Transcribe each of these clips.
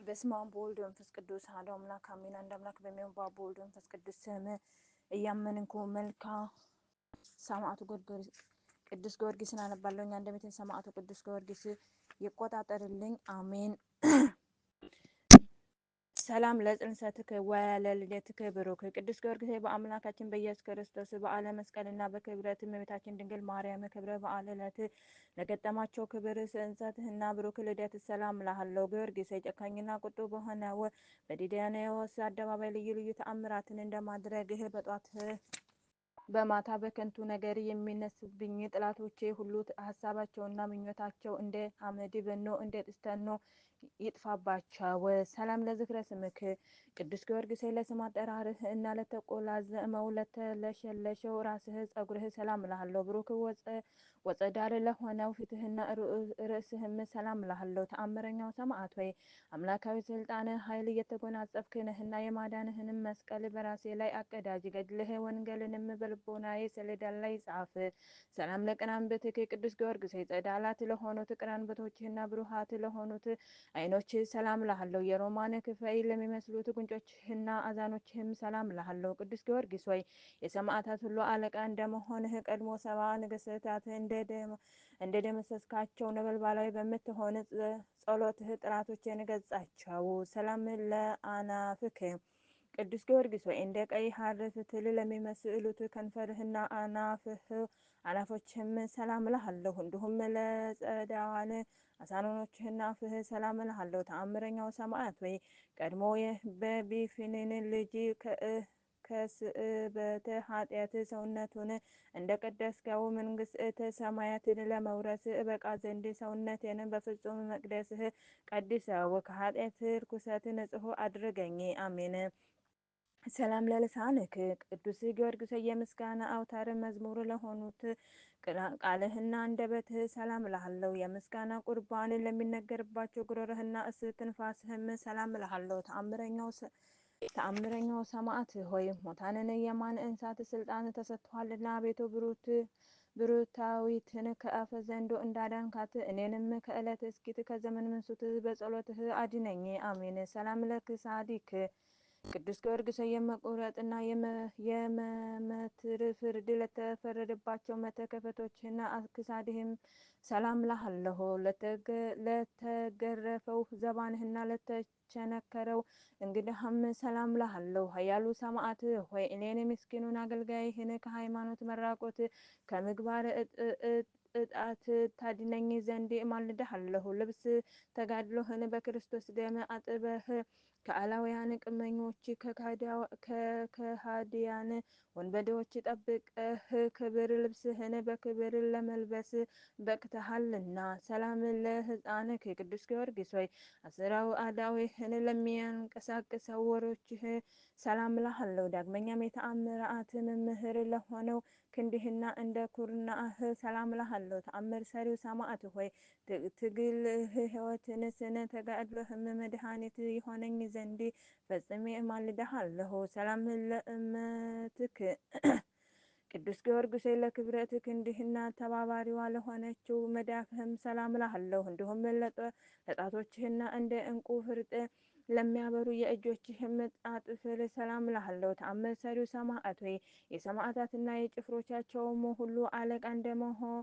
በስመ አብ ወወልድ ወመንፈስ ቅዱስ አሐዱ አምላክ አሜን። አንድ አምላክ በሚሆን በአብ ወወልድ ወመንፈስ ቅዱስ ስም እያመንኩ መልካ ሰማዕቱ ቅዱስ ጊዮርጊስን አነባለሁ። አንደበቴን ሰማዕቱ ቅዱስ ጊዮርጊስ ይቆጣጠርልኝ፣ አሜን። ሰላም ለጽንሰትከ ወለልደትከ ብሩክ ቅዱስ ጊዮርጊስ በአምላካችን በኢየሱስ ክርስቶስ በዓለ መስቀልና በክብረት እመቤታችን ድንግል ማርያም ክብረ በዓል ዕለት ለገጠማቸው ክብር ጽንሰትህና ብሩክ ልደት ሰላም እልሃለሁ። ጊዮርጊስ ጨካኝና ቁጡ በሆነው በዲዳንዮስ አደባባይ ልዩ ልዩ ተአምራትን እንደማድረግህ በጧት በማታ በከንቱ ነገር የሚነሱብኝ ጥላቶቼ ሁሉ ሀሳባቸውና ምኞታቸው እንደ አመድ በኖ እንደ ጥስተኖ ይጥፋባቸው። ሰላም ለዝክረ ስምክ ቅዱስ ጊዮርጊስ ለስም አጠራርህ እና ለተቆላዘመው ለተለሸለሸው ራስህ ጸጉርህ ሰላም እልሃለሁ። ብሩክ ወጸዳር ለሆነው ፊትህና ርእስህም ሰላም እልሃለሁ። ተአምረኛው ሰማዕት ሆይ አምላካዊ ስልጣን ኃይል እየተጎናጸፍክ ነህና የማዳንህንም መስቀል በራሴ ላይ አቀዳጅ፣ ገድልህ ወንጌልንም በልቦናዬ ሰሌዳ ላይ ጻፍ። ሰላም ለቅናንብትክ ቅዱስ ጊዮርጊስ ጸዳላት ለሆኑት ቅራንብቶችህና ብሩሃት ለሆኑት ዓይኖች ሰላም እልሃለሁ። የሮማን ክፈይ ለሚመስሉት ጉንጮችህና አዛኖችህም ሰላም እልሃለሁ። ቅዱስ ጊዮርጊስ ሆይ የሰማዕታት ሁሉ አለቃ እንደመሆንህ ቀድሞ ሰባ ነገሥታት እንደ ደመሰስካቸው ነበልባላዊ በምትሆን ጸሎትህ ጠላቶችን ገጻቸው። ሰላም ለአናፍክ ቅዱስ ጊዮርጊስ ሆይ እንደ ቀይ ሐር ፍትል ለሚመስሉት ከንፈርህና አናፎችህም ሰላም እልሃለሁ። እንዲሁም ለጸዳዋን አሳኖችህና አፍህ ሰላም እልሃለሁ። ተአምረኛው ሰማዕት ሆይ ቀድሞ በቢፍኒን ልጅ ከስእበተ ኃጢአት ሰውነቱን እንደ ቀደስከው መንግሥተ ሰማያትን ለመውረስ እበቃ ዘንድ ሰውነቴን በፍጹም መቅደስህ ቀድሰው፣ ከኃጢአት ርኩሰት ንጹሕ አድርገኝ፣ አሜን። ሰላም ለልሳንክ ቅዱስ ጊዮርጊስ የምስጋና አውታር መዝሙር ለሆኑት ቃልህና አንደበትህ ሰላም እልሃለሁ። የምስጋና ቁርባን ለሚነገርባቸው ጉሮሮህና እስትንፋስህም ሰላም እልሃለሁ። ተአምረኛው ሰማዕት ሆይ ሙታንን የማንሳት ስልጣን ተሰጥቷልና አቤቱ ብሩታዊትን ከአፈ ዘንዶ እንዳዳንካት እኔንም ከዕለት እስኪት ከዘመን ምንሱት በጸሎትህ አድነኝ፣ አሜን። ሰላም ለክሳዲክ ቅዱስ ጊዮርጊስ የመቁረጥና የመመትር ፍርድ ለተፈረደባቸው መተከፈቶችና ክሳድህም ሰላም እልሃለሁ። ለተገረፈው ዘባንህና ለተቸነከረው እንግዳህም ሰላም እልሃለሁ። ኃያሉ ሰማዕት ሆይ እኔን ምስኪኑን አገልጋይህን ከሃይማኖት መራቆት ከምግባር እጣት ታድነኝ ዘንድ እማልድሃለሁ። ልብስ ተጋድሎህን በክርስቶስ ደም አጥበህ ከአላውያን ቅመኞች ከከሃዲያን ወንበዴዎች ጠብቀህ ክብር ልብስህን በክብር ለመልበስ በቅተሃልና። ሰላም ለሕፃንክ ቅዱስ ጊዮርጊስ ሆይ አስራው አዳዊህን ለሚያንቀሳቅሰው ወሮችህ ሰላም እልሃለሁ። ዳግመኛም የተአምራት መምህር ለሆነው ክንድህና እንደ ኩርናህ ሰላም እልሃለሁ። ተአምር ሰሪው ሰማዕት ሆይ ትግልህ ሕይወትን ስነ ተጋድሎህም መድኃኒት የሆነኝ ዘንድ ፈጽሜ እማልድሃለሁ። ሰላም ለእመትክ ቅዱስ ጊዮርጊስ ለክብረት ክንድህና ተባባሪዋ ለሆነችው መዳፍህም ሰላም እልሃለሁ። እንዲሁም ለጣቶችህና እንደ ዕንቁ ፍርጥ ለሚያበሩ የእጆችህም ጣጥፍር ሰላም እልሃለሁ። ተአምር ሰሪው ሰማዕት ሆይ የሰማዕታትና የጭፍሮቻቸውም ሁሉ አለቃ እንደመሆን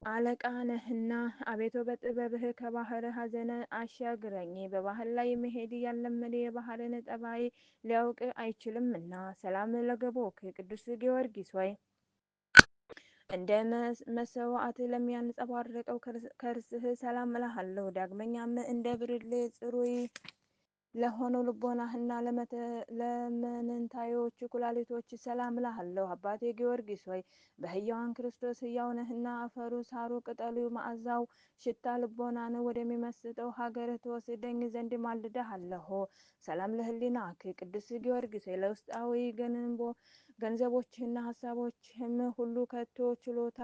አለቃ ነህና አቤቱ በጥበብህ ከባህር ሐዘን አሻግረኝ። በባህር ላይ መሄድ ያለመደ የባህርን ጠባይ ሊያውቅ አይችልምና። ሰላም ለገቦክ ቅዱስ ጊዮርጊስ ሆይ እንደ መስዋዕት ለሚያንጸባርቀው ከርስህ ሰላም እልሃለሁ። ዳግመኛም እንደ ብርሌ ጽሩይ ለሆነው ልቦናህና ለመንታዮች ኩላሊቶች ሰላም እልሃለሁ። አባቴ ጊዮርጊስ ሆይ በሕያዋን ክርስቶስ ሕያው ነህና አፈሩ፣ ሳሩ፣ ቅጠሉ፣ መዓዛው ሽታ ልቦናን ወደሚመስጠው ሀገር ትወስደኝ ዘንድ ማልድሃለሁ። ሰላም ለሕሊናክ ቅዱስ ጊዮርጊስ ሆይ ለውስጣዊ ገንዘቦችህና ሀሳቦችህም ሁሉ ከቶ ችሎታ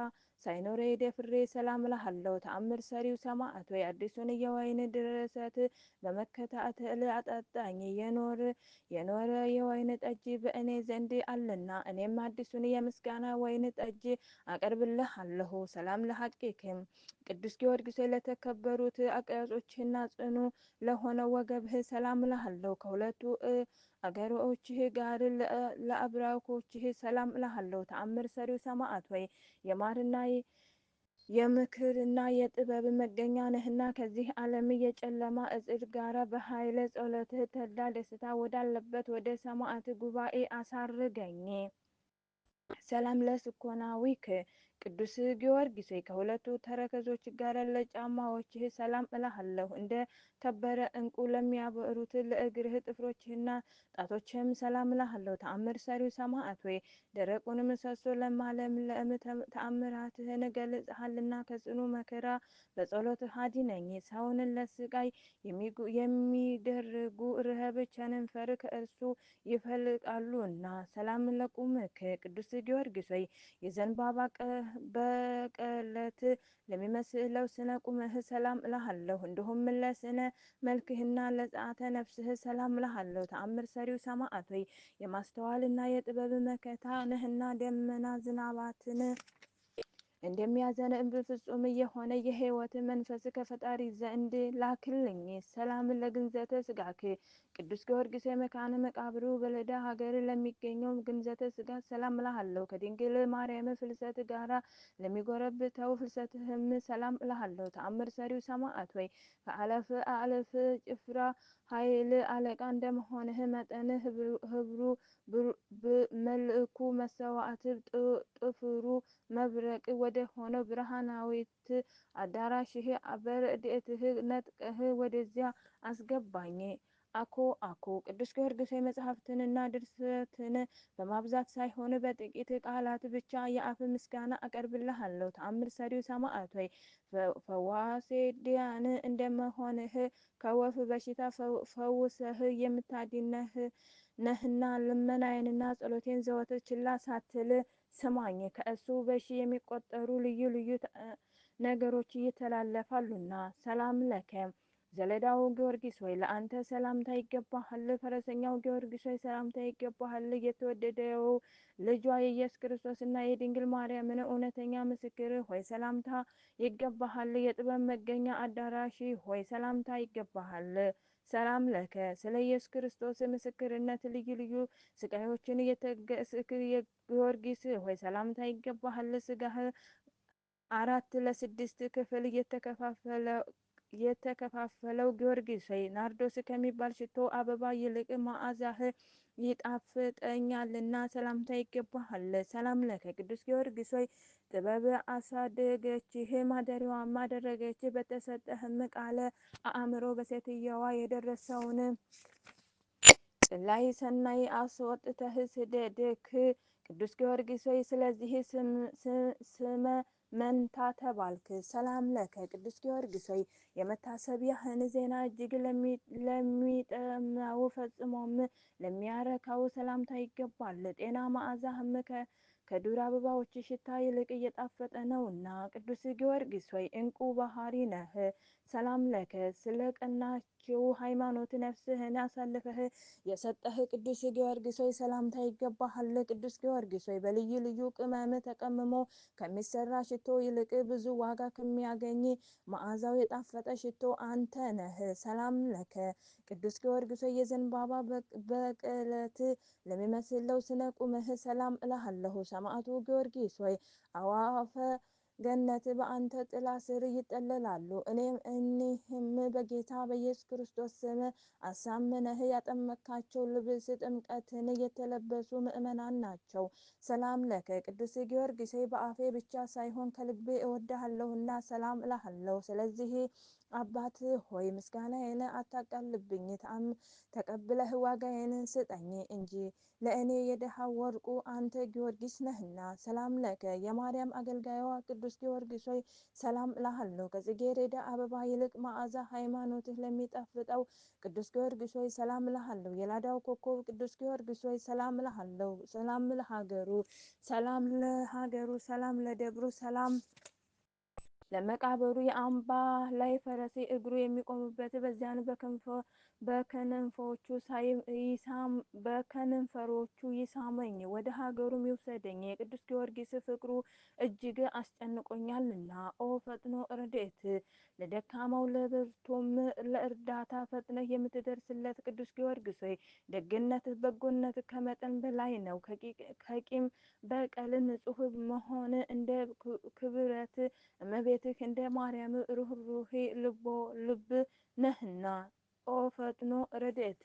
ሳይኖረኝ ደፍሬ ሰላም እልሃለሁ። ተአምር ሰሪው ሰማዕት ሆይ አዲሱን የወይን ድርሰት በመከታተል አጠጣኝ። የኖረ የወይን ጠጅ በእኔ ዘንድ አለና እኔም አዲሱን የምስጋና ወይን ጠጅ አቀርብልሃለሁ። ሰላም ለሐቂክም ቅዱስ ጊዮርጊስ ለተከበሩት አቅያጾችህና ጽኑ ለሆነ ወገብህ ሰላም እልሃለሁ። ከሁለቱ አገሮችህ ጋር ለአብራኮችህ ሰላም እልሃለሁ። ተአምር ሰሪው ሰማዕት ሆይ የማርና የምክርና የጥበብ መገኛ ነህና ከዚህ ዓለም የጨለማ እጽድ ጋራ በኃይለ ጸሎትህ ተድላ ደስታ ወዳለበት ወደ ሰማዕት ጉባኤ አሳርገኝ። ሰላም ለስኮናዊክ ቅዱስ ጊዮርጊስ ከሁለቱ ተረከዞች ጋር ለጫማዎችህ ሰላም እልሃለሁ። እንደ ከበረ ዕንቁ ለሚያበሩት ለእግርህ ጥፍሮችህና ጣቶችህም ሰላም እልሃለሁ። ተአምር ሰሪው ሰማዕት ሆይ ደረቁን ምሰሶ ለማለምለም ተአምራትህን ገልጸሃልና ከጽኑ መከራ በጸሎትህ አድነኝ። ሰውን ለስቃይ የሚደርጉ ረሃብ ቸነፈር ከእርሱ ይፈልቃሉና። ሰላም ለቁምክ ቅዱስ ጊዮርጊስ ሆይ የዘንባባ በቀለት ለሚመስለው ስነ ቁምህ ሰላም እልሃለሁ። እንዲሁም ለስነ መልክህና ለጸአተ ነፍስህ ሰላም እልሃለሁ። ተአምር ሰሪው ሰማዕት ሆይ የማስተዋልና የጥበብ መከታ ነህና ደመና ዝናባትን እንደሚያዘንብ ፍጹም የሆነ የሕይወት መንፈስ ከፈጣሪ ዘንድ ላክልኝ። ሰላም ለግንዘተ ስጋክ ቅዱስ ጊዮርጊስ መካነ መቃብሩ በለዳ ሀገር ለሚገኘው ግንዘተ ስጋ ሰላም እልሃለሁ። ከድንግል ማርያም ፍልሰት ጋራ ለሚጎረብተው ፍልሰትህም ሰላም እልሃለሁ። ተአምር ሰሪው ሰማዕት ሆይ ከአለፍ አለፍ ጭፍራ ኃይል አለቃ እንደመሆንህ መጠን ህብሩ መልእኩ መሰዋዕት ጥፍሩ መብረቅ ወደ ሆነው ብርሃናዊት አዳራሽህ በረድኤትህ ነጥቀህ ወደዚያ አስገባኝ። አኮ ቅዱስ ጊዮርጊስ መጽሐፍትንና ድርሰትን በማብዛት ሳይሆን በጥቂት ቃላት ብቻ የአፍ ምስጋና አቀርብልሃለሁ። ተአምር ሰሪው ሰማዕት ሆይ ፈዋሴ ዲያን እንደመሆንህ ከወፍ በሽታ ፈውሰህ የምታድነህ ነህና ልመናዬንና ጸሎቴን ዘወትር ችላ ሳትል ስማኝ። ከእሱ በሺ የሚቆጠሩ ልዩ ልዩ ነገሮች ይተላለፋሉና። ሰላም ለከ ዘለዳው ጊዮርጊስ ሆይ ለአንተ ሰላምታ ይገባሃል። ፈረሰኛው ጊዮርጊስ ሆይ ሰላምታ ይገባሃል። የተወደደው ልጇ የኢየሱስ ክርስቶስና የድንግል ማርያምን እውነተኛ ምስክር ሆይ ሰላምታ ይገባሃል። የጥበብ መገኛ አዳራሽ ሆይ ሰላምታ ይገባሃል። ሰላም ለከ ስለ ኢየሱስ ክርስቶስ ምስክርነት ልዩ ልዩ ስቃዮችን የተገስክ ጊዮርጊስ ሆይ ሰላምታ ይገባሃል። ስጋህ 4 ለ6 ክፍል የተከፋፈለው ጊዮርጊስ ሆይ ናርዶስ ከሚባል ሽቶ አበባ ይልቅ መዓዛህ ይጣፍጠኛልና ሰላምታ ይገባሃል። ሰላም ለከ ቅዱስ ጊዮርጊስ ሆይ ጥበብ አሳደገችህ ማደሪያዋም አደረገች። በተሰጠህም ቃለ አእምሮ በሴትየዋ የደረሰውን ጽላይ ሰናይ አስወጥተህ ስደድክ። ቅዱስ ጊዮርጊስ ሆይ ስለዚህ ስመ መንታ ተባልክ። ሰላም ለከ ቅዱስ ጊዮርጊስ ሆይ የመታሰቢያህን ዜና እጅግ ለሚጠማው ፈጽሞም ለሚያረካው ሰላምታ ይገባል። ጤና መዓዛህም ከዱር አበባዎች ሽታ ይልቅ እየጣፈጠ ነውና። ቅዱስ ጊዮርጊስ ሆይ እንቁ ባህሪ ነህ። ሰላም ለከ ስለ ቀናችው ሃይማኖት ነፍስህን አሳልፈህ የሰጠህ ቅዱስ ጊዮርጊስ ሆይ ሰላምታ ይገባሃል። ቅዱስ ጊዮርጊስ ሆይ በልዩ ልዩ ቅመም ተቀምሞ ከሚሰራ ሽቶ ይልቅ ብዙ ዋጋ ከሚያገኝ መዓዛው የጣፈጠ ሽቶ አንተ ነህ። ሰላም ለከ ቅዱስ ጊዮርጊስ ሆይ የዘንባባ በቀለት ለሚመስለው ስነ ቁምህ ሰላም እልሃለሁ። ሰማዕቱ ጊዮርጊስ ሆይ አዕዋፈ ገነት በአንተ ጥላ ስር ይጠለላሉ። እኒህም በጌታ በኢየሱስ ክርስቶስ ስም አሳምነህ ያጠመካቸው ልብስ ጥምቀትን የተለበሱ ምእመናን ናቸው። ሰላም ለከ ቅዱስ ጊዮርጊስ በአፌ ብቻ ሳይሆን ከልቤ እወድሃለሁና ሰላም እልሃለሁ። ስለዚህ አባት ሆይ ምስጋናዬን አታቃልብኝ፣ ተቀብለህ ዋጋዬን ስጠኝ እንጂ ለእኔ የድሃው ወርቁ አንተ ጊዮርጊስ ነህና። ሰላም ለከ የማርያም አገልጋይዋ ቅዱስ ጊዮርጊስ ሆይ ሰላም እልሃለሁ። ከጽጌረዳ አበባ ይልቅ መዓዛ ሃይማኖትህ ለሚጣፍጠው ቅዱስ ጊዮርጊስ ሆይ ሰላም እልሃለሁ። የላዳው ኮከብ ቅዱስ ጊዮርጊስ ሆይ ሰላም እልሃለሁ። ሰላም ለሀገሩ፣ ሰላም ለሀገሩ፣ ሰላም ለደብሩ፣ ሰላም ለመቃብሩ የአምባ ላይ ፈረሴ እግሩ የሚቆምበት በዚያን በከንፈሮቹ ይሳመኝ ወደ ሀገሩም ይውሰደኝ። የቅዱስ ጊዮርጊስ ፍቅሩ እጅግ አስጨንቆኛልና። ኦ ፈጥኖ ረድኤት ለደካማው ለብርቱም ለእርዳታ ፈጥነህ የምትደርስለት ቅዱስ ጊዮርጊስ ሆይ ደግነትህ በጎነትህ ከመጠን በላይ ነው። ከቂም በቀል ንጹሕ መሆን እንደ ክብረት እመቤትህ እንደ ማርያም ርኅሩኄ ልብ ነህና። ኦ ፈጥኖ ረድኤት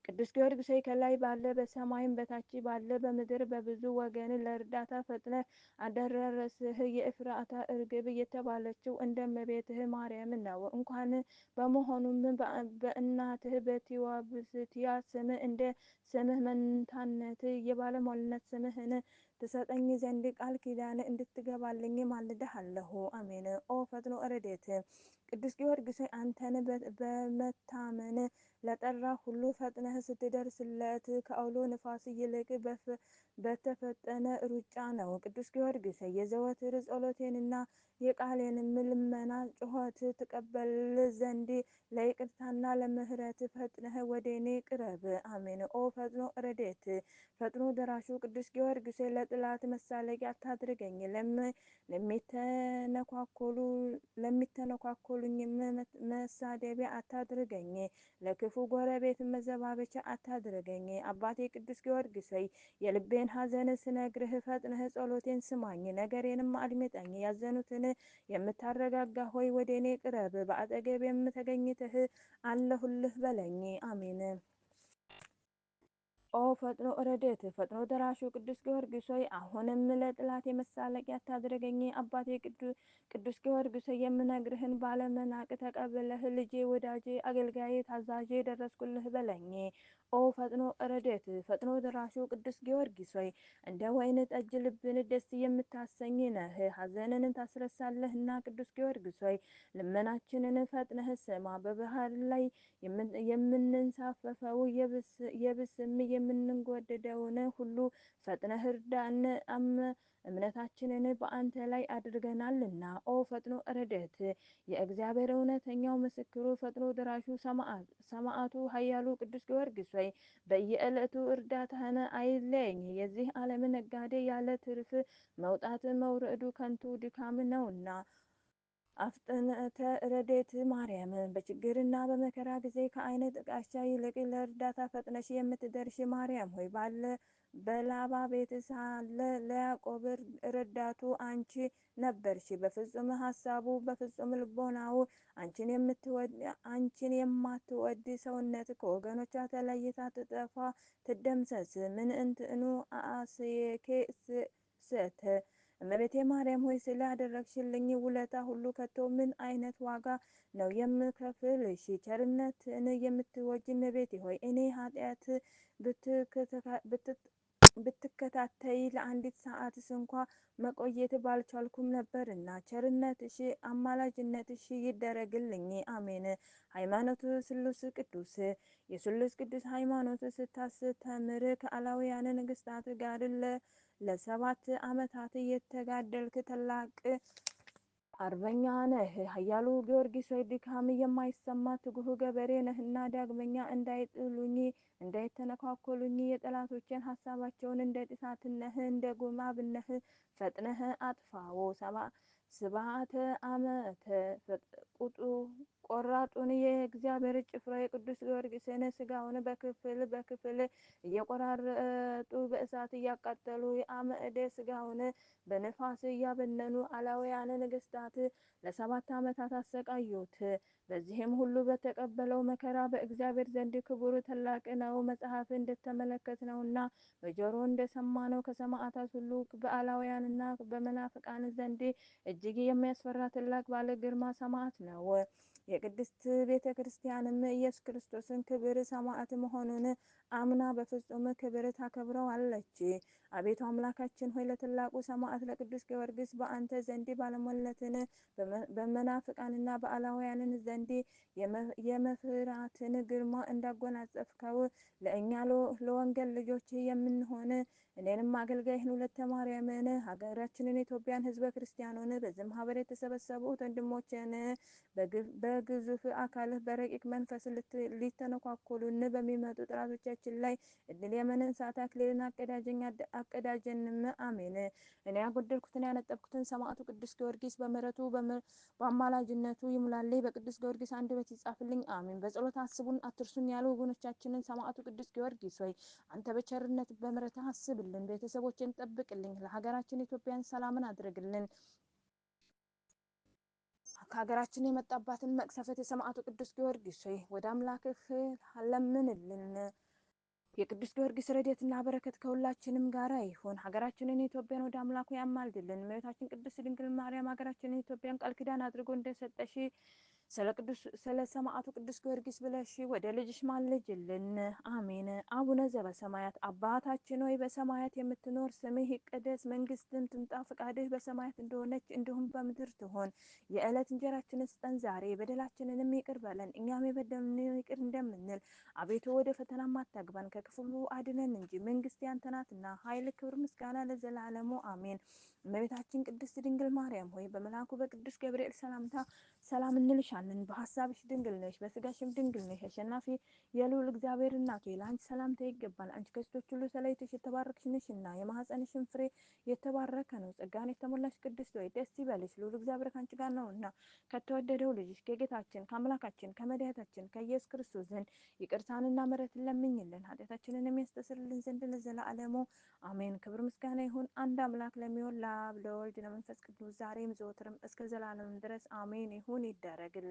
ቅዱስ ጊዮርጊስ ሆይ ከላይ ባለ በሰማይም በታች ባለ በምድር በብዙ ወገን ለእርዳታ ፈጥነህ አደረስህ። የኤፍራታ እርግብ የተባለችው እንደ እመቤትህ ማርያም ነው። እንኳን በመሆኑም በእናትህ በቲዋብስቲያ ስም እንደ ስምህ መንታነት የባለሟልነት ስምህን ትሰጠኝ ዘንድ ቃል ኪዳን እንድትገባልኝ ማልድሃለሁ። አሜን። ኦ ፈጥኖ ረድኤት ቅዱስ ጊዮርጊስ አንተን በመታመን ለጠራ ሁሉ ፈጥነህ ስትደርስለት ከአውሎ ንፋስ ይልቅ በተፈጠነ ሩጫ ነው። ቅዱስ ጊዮርጊስ የዘወትር ጸሎቴንና የቃሌንም ልመና ጩኸት ትቀበል ዘንድ ለይቅርታና ለምሕረት ፈጥነህ ወደ እኔ ቅረብ። አሜን። ኦ ፈጥኖ ረድኤት ፈጥኖ ደራሹ ቅዱስ ጊዮርጊስ ለጥላት መሳለቂያ አታድርገኝ፣ ለሚተነኳኮሉኝም መሳደቢያ አታድርገኝ፣ ለክፉ ጎረቤት መዘባበቻ አታድርገኝ። አባቴ ቅዱስ ጊዮርጊስ ሆይ የልቤን ሐዘን ስነግርህ ፈጥነህ ጸሎቴን ስማኝ፣ ነገሬንም አድምጠኝ። ያዘኑትን የምታረጋጋ ሆይ ወደ እኔ ቅረብ፣ በአጠገቤም ተገኝተህ አለሁልህ በለኝ። አሜን። ኦ ፈጥኖ ረድኤት ፈጥኖ ደራሹ ቅዱስ ጊዮርጊስ ሆይ አሁንም ለጥላት የመሳለቂያ አታድርገኝ። አባቴ ቅዱስ ጊዮርጊስ ሆይ የምነግርህን ባለመናቅ ተቀብለህ ልጄ፣ ወዳጄ፣ አገልጋዬ፣ ታዛዤ ደረስኩልህ በለኝ። ኦ ፈጥኖ ረድኤት ፈጥኖ ደራሹ ቅዱስ ጊዮርጊስ ሆይ እንደ ወይን ጠጅ ልብን ደስ የምታሰኝ ነህ፣ ሐዘንን ታስረሳለህና። ቅዱስ ጊዮርጊስ ሆይ ልመናችንን ፈጥነህ ስማ። በባህር ላይ የምንንሳፈፈው የብስም የምንጎደደውን ሁሉ ፈጥነህ እርዳን፣ እምነታችንን በአንተ ላይ አድርገናልና። ኦ ፈጥኖ ረድኤት የእግዚአብሔር እውነተኛው ምስክሩ ፈጥኖ ደራሹ ሰማዕቱ ኃያሉ ቅዱስ ጊዮርጊስ ሆይ በየዕለቱ እርዳታህን አይለየኝ። የዚህ ዓለም ነጋዴ ያለ ትርፍ መውጣት መውረዱ ከንቱ ድካም ነውና። አፍጥነተ ረድኤት ማርያም በችግርና በመከራ ጊዜ ከዓይነ ጥቃሻ ይልቅ ለእርዳታ ፈጥነሽ የምትደርሽ ማርያም ሆይ በላባ ቤት ሳለ ለያዕቆብ ረዳቱ አንቺ ነበርሽ። በፍጹም ሀሳቡ በፍጹም ልቦናው አንቺን የማትወድ ሰውነት ከወገኖቿ ተለይታ ትጠፋ ትደምሰስ። ምን እንትኑ አስየኬ ስእተ እመቤቴ ማርያም ሆይ ስላደረግሽልኝ ውለታ ሁሉ ከቶ ምን አይነት ዋጋ ነው የምከፍልሽ? ቸርነትን የምትወጂ እመቤቴ ሆይ እኔ ኃጢአት ብትከታተይ ለአንዲት ሰዓት እንኳ መቆየት ባልቻልኩም ነበርና ቸርነትሽ አማላጅነትሽ ይደረግልኝ። አሜን። ሃይማኖት ስሉስ ቅዱስ የስሉስ ቅዱስ ሃይማኖት ስታስተምር ከአላውያን ነገስታት ጋር ለ7 ዓመታት የተጋደልክ ታላቅ አርበኛ ነህ። ኃያሉ ጊዮርጊስ ሆይ ድካም የማይሰማ ትጉህ ገበሬ ነህና ዳግመኛ እንዳይጥሉኝ እንዳይተነኳኮሉኝ የጠላቶችን ሀሳባቸውን እንደ እሳትነህ እንደ ጉማ ብነህ ፈጥነህ አጥፋው። 7 ዓመተ ቆራጡን የእግዚአብሔር ጭፍራ የቅዱስ ጊዮርጊስን ስጋውን በክፍል በክፍል እየቆራረጡ በእሳት እያቃጠሉ የአመደ ስጋውን በነፋስ እያበነኑ አላውያን ነገስታት ለ7 ዓመታት አሰቃዩት። በዚህም ሁሉ በተቀበለው መከራ በእግዚአብሔር ዘንድ ክቡር ታላቅ ነው። መጽሐፍ እንደተመለከት ነውና በጆሮ እንደሰማነው ከሰማዕታት ሁሉ በአላውያንና በመናፍቃን ዘንድ እጅግ የሚያስፈራ ታላቅ ባለ ግርማ ሰማዕት ነው። የቅድስት ቤተ ክርስቲያንም ኢየሱስ ክርስቶስን ክብር ሰማዕት መሆኑን አምና በፍጹም ክብር ታከብረዋለች። አቤቱ አምላካችን ሆይ ለታላቁ ሰማዕት ለቅዱስ ጊዮርጊስ በአንተ ዘንድ ባለሟልነትን በመናፍቃንና በአላውያንን ዘንድ የመፍራትን ግርማ እንዳጎናጸፍከው ለእኛ ለወንጌል ልጆች የምንሆን እኔንም አገልጋይህን ወለተ ማርያምን ሀገራችንን ኢትዮጵያን ሕዝበ ክርስቲያኑን በዚህ ማህበር የተሰበሰቡት ወንድሞችን በግዙፍ አካልህ በረቂቅ መንፈስ ሊተነኳኮሉን በሚመጡ ጠላቶቻችን ላይ እድል የመንሳት አክሊልን አቀዳጀንም። አሜን። እኔ ያጎደልኩትን ያነጠብኩትን ሰማዕቱ ቅዱስ ጊዮርጊስ በምሕረቱ በአማላጅነቱ ይሙላልኝ። በቅዱስ ጊዮርጊስ አንደበት ይጻፍልኝ። አሜን። በጸሎት አስቡን አትርሱን ያሉ ወገኖቻችንን ሰማዕቱ ቅዱስ ጊዮርጊስ ሆይ አንተ በቸርነት በምሕረት አስብልን። ቤተሰቦችን ጠብቅልኝ። ለሀገራችን ኢትዮጵያን ሰላምን አድርግልን። ከሀገራችን የመጣባትን መቅሰፈት የሰማዕቱ ቅዱስ ጊዮርጊስ ሆይ ወደ አምላክህ ለምንልን። የቅዱስ ጊዮርጊስ ረድኤትና በረከት ከሁላችንም ጋር ይሁን። ሀገራችንን ኢትዮጵያን ወደ አምላኩ ያማልድልን። እመቤታችን ቅድስት ድንግል ማርያም ሀገራችንን ኢትዮጵያን ቃል ኪዳን አድርጎ እንደሰጠሽ ስለ ሰማዕቱ ቅዱስ ጊዮርጊስ ብለሽ ወደ ልጅሽ ማልጅልን። አሜን። አቡነ ዘበሰማያት አባታችን ሆይ በሰማያት የምትኖር ስምህ ይቀደስ፣ መንግስትህ ትምጣ፣ ፈቃድህ በሰማያት እንደሆነች እንዲሁም በምድር ትሆን። የዕለት እንጀራችንን ስጠን ዛሬ፣ በደላችንንም ይቅር በለን እኛም የበደሉንን ይቅር እንደምንል። አቤቱ ወደ ፈተና አታግባን ከክፉ አድነን እንጂ መንግስት ያንተ ናትና፣ ኃይል፣ ክብር፣ ምስጋና ለዘላለሙ አሜን። እመቤታችን ቅድስት ድንግል ማርያም ሆይ በመልአኩ በቅዱስ ገብርኤል ሰላምታ ሰላም እንልሻለን። በሀሳብሽ ድንግል ነሽ፣ በስጋሽም ድንግል ነሽ። አሸናፊ የልዑል እግዚአብሔር እናቱ ለአንቺ ሰላምታ ይገባል። አንቺ ከሴቶች ሁሉ ተለይተሽ የተባረክሽ ነሽና የማኅፀንሽም ፍሬ የተባረከ ነው። ጸጋን የተሞላሽ ቅድስት ሆይ ደስ ይበልሽ፣ ልዑል እግዚአብሔር ከአንቺ ጋር ነውና ከተወደደው ልጅሽ ከጌታችን ከአምላካችን ከመድኃኒታችን ከኢየሱስ ክርስቶስ ዘንድ ይቅርታንና ምሕረትን ለምኝልን ኃጢአታችንን የሚያስተሰርይልን ዘንድ ለዘላለሙ አሜን። ክብር ምስጋና ይሁን አንድ አምላክ ለሚሆን ለአብ ለወልድ ለመንፈስ ቅዱስ ዛሬም ዘወትርም እስከ ዘላለም ድረስ አሜን። ይሁን ይደረግልን።